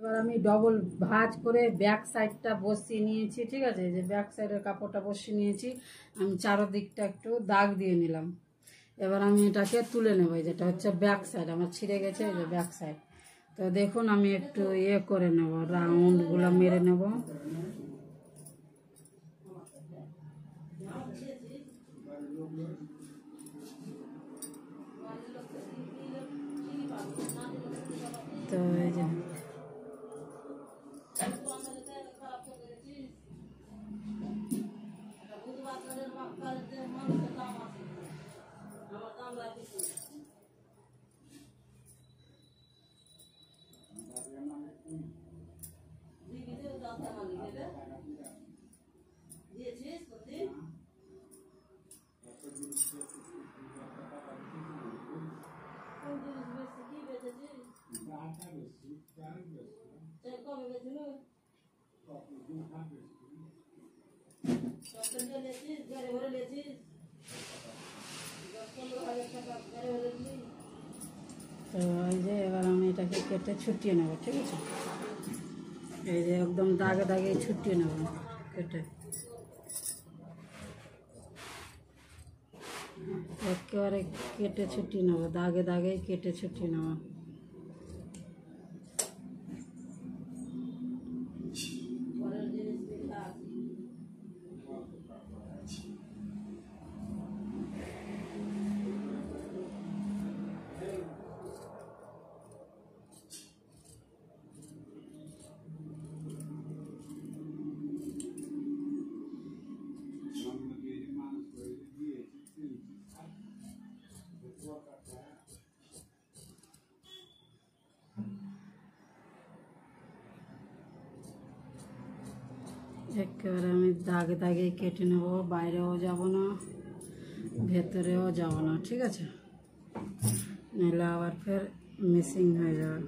এবার আমি ডবল ভাঁজ করে ব্যাক সাইডটা বসিয়ে নিয়েছি, ঠিক আছে। এই যে ব্যাক সাইডের কাপড়টা বসিয়ে নিয়েছি, আমি চারদিকটা একটু দাগ দিয়ে নিলাম। এবার আমি এটাকে তুলে নেব। যেটা হচ্ছে ব্যাক সাইড আমার ছিঁড়ে গেছে, এই যে ব্যাক সাইড। তো দেখুন আমি একটু ইয়ে করে নেব, রাউন্ডগুলো মেরে নেব। তো এই যে তো এই যে এবার আমি এটাকে কেটে ছুটিয়ে নেব, ঠিক আছে। এই যে একদম দাগে দাগে ছুটিয়ে নেব কেটে, একেবারে কেটে ছুটিয়ে নেব, দাগে দাগে কেটে ছুটিয়ে নেব। একেবারে আমি দাগে দাগে কেটে নেব, বাইরেও যাব না ভেতরেও যাব না, ঠিক আছে, নাহলে আবার ফের মিসিং হয়ে যাবে।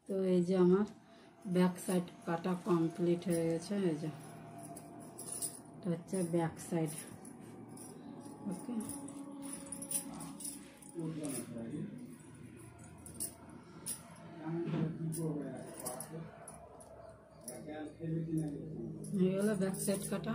তো এই যে আমার ব্যাক সাইড কাটা কমপ্লিট হয়ে গেছে। এই যে এটা হচ্ছে ব্যাক সাইড, ওকে। হয়ে গেল ব্যাক সাইড কাটা।